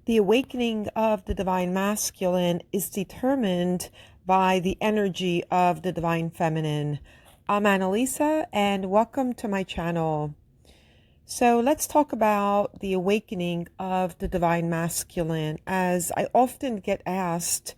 The awakening of the divine masculine is determined by the energy of the divine feminine. I'm Annalisa, and welcome to my channel. So let's talk about the awakening of the divine masculine, as I often get asked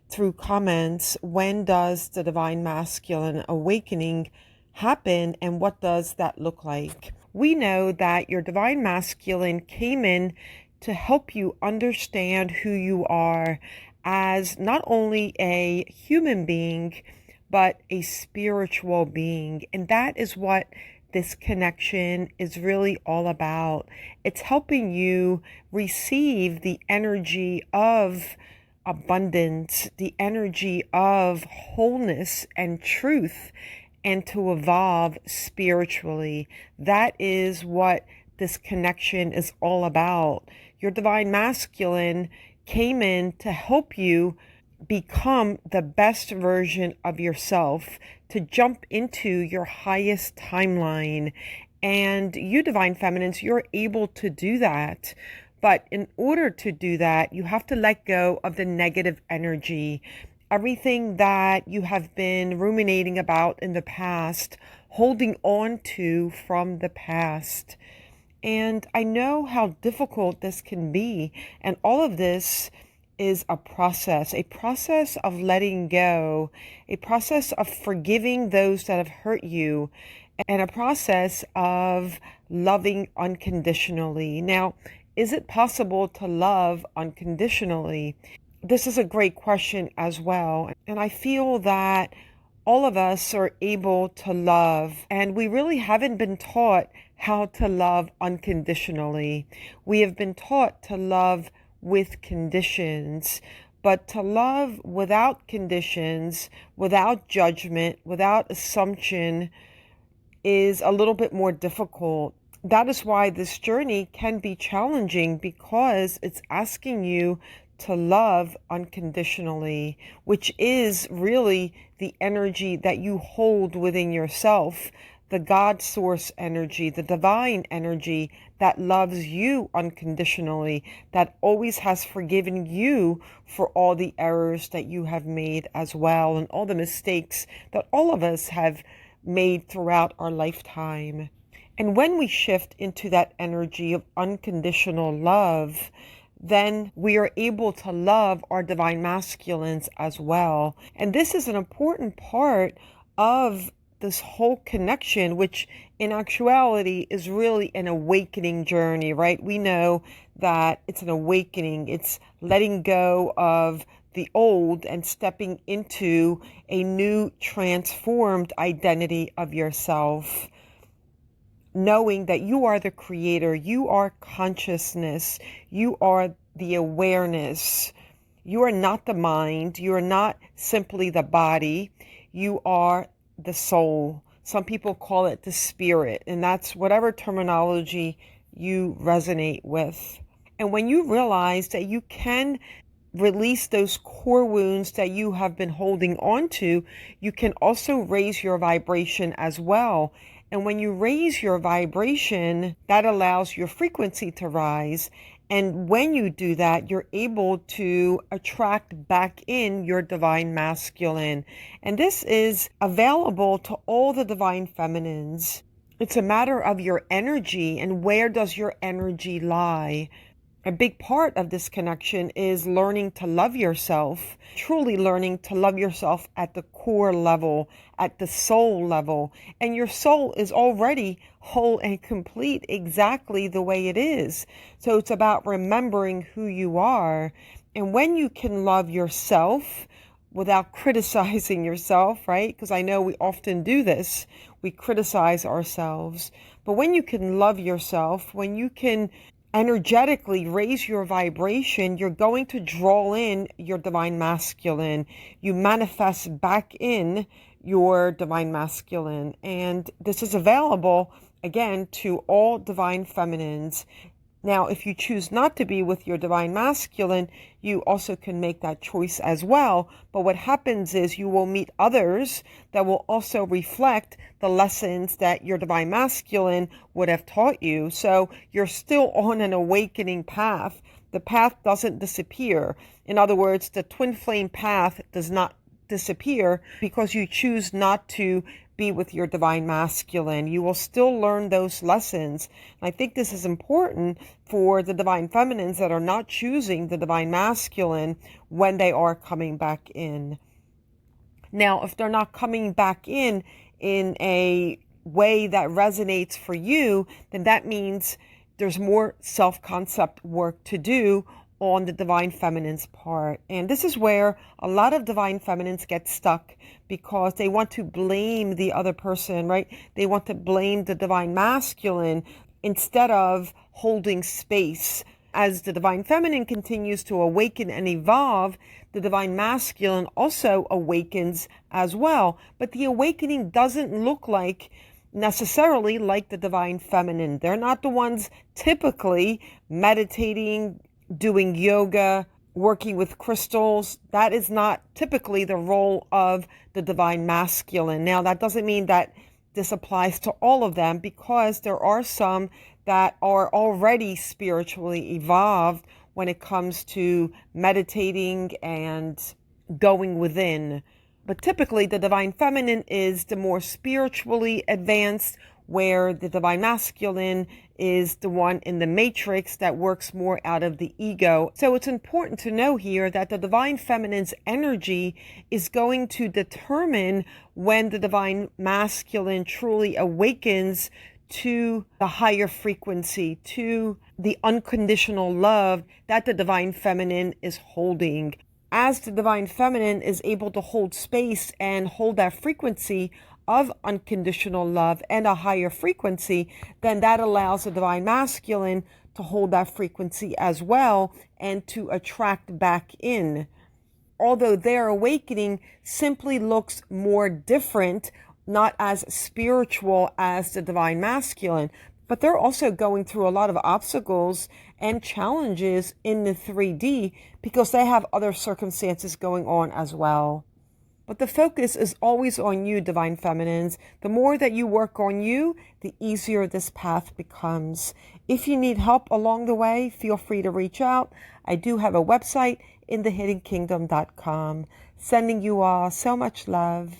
through comments, when does the divine masculine awakening happen and what does that look like? We know that your divine masculine came in to help you understand who you are as not only a human being, but a spiritual being. And that is what this connection is really all about. It's helping you receive the energy of abundance, the energy of wholeness and truth, and to evolve spiritually. That is what this connection is all about. Your divine masculine came in to help you become the best version of yourself, to jump into your highest timeline. And you divine feminines, you're able to do that. But in order to do that, you have to let go of the negative energy, everything that you have been ruminating about in the past, holding on to from the past. And I know how difficult this can be. And all of this is a process of letting go, a process of forgiving those that have hurt you, and a process of loving unconditionally. Now, is it possible to love unconditionally? This is a great question as well. And I feel that all of us are able to love, and we really haven't been taught how to love unconditionally. We have been taught to love with conditions, but to love without conditions, without judgment, without assumption is a little bit more difficult. That is why this journey can be challenging, because it's asking you to love unconditionally, which is really the energy that you hold within yourself, the God source energy, the divine energy that loves you unconditionally, that always has forgiven you for all the errors that you have made as well, and all the mistakes that all of us have made throughout our lifetime. And when we shift into that energy of unconditional love, then we are able to love our divine masculines as well. And this is an important part of this whole connection, which in actuality is really an awakening journey, right? We know that it's an awakening. It's letting go of the old and stepping into a new transformed identity of yourself, knowing that you are the creator, you are consciousness, you are the awareness. You are not the mind, you are not simply the body, you are the soul. Some people call it the spirit, and that's whatever terminology you resonate with. And when you realize that you can release those core wounds that you have been holding on to, you can also raise your vibration as well. And when you raise your vibration, that allows your frequency to rise. And when you do that, you're able to attract back in your divine masculine. And this is available to all the divine feminines. It's a matter of your energy, and where does your energy lie? A big part of this connection is learning to love yourself, truly learning to love yourself at the core level, at the soul level. And your soul is already whole and complete exactly the way it is. So it's about remembering who you are. And when you can love yourself without criticizing yourself, right? Because I know we often do this. We criticize ourselves. But when you can love yourself, when you can energetically raise your vibration, you're going to draw in your divine masculine. You manifest back in your divine masculine. And this is available, again, to all divine feminines. Now, if you choose not to be with your divine masculine, you also can make that choice as well. But what happens is you will meet others that will also reflect the lessons that your divine masculine would have taught you. So you're still on an awakening path. The path doesn't disappear. In other words, the twin flame path does not disappear because you choose not to be with your divine masculine. You will still learn those lessons. And I think this is important for the divine feminines that are not choosing the divine masculine when they are coming back in. Now, if they're not coming back in a way that resonates for you, then that means there's more self-concept work to do on the divine feminine's part. And this is where a lot of divine feminines get stuck because they want to blame the other person, right? They want to blame the divine masculine instead of holding space. As the divine feminine continues to awaken and evolve, the divine masculine also awakens as well. But the awakening doesn't look like necessarily like the divine feminine. They're not the ones typically meditating, doing yoga, working with crystals. That is not typically the role of the divine masculine. Now, that doesn't mean that this applies to all of them, because there are some that are already spiritually evolved when it comes to meditating and going within. But typically, the divine feminine is the more spiritually advanced, where the divine masculine is the one in the matrix that works more out of the ego. So it's important to know here that the divine feminine's energy is going to determine when the divine masculine truly awakens to the higher frequency, to the unconditional love that the divine feminine is holding. As the divine feminine is able to hold space and hold that frequency of unconditional love and a higher frequency, then that allows the divine masculine to hold that frequency as well and to attract back in. Although their awakening simply looks more different, not as spiritual as the divine masculine, but they're also going through a lot of obstacles and challenges in the 3D because they have other circumstances going on as well. But the focus is always on you, divine feminines. The more that you work on you, the easier this path becomes. If you need help along the way, feel free to reach out. I do have a website, inthehiddenkingdom.com. Sending you all so much love.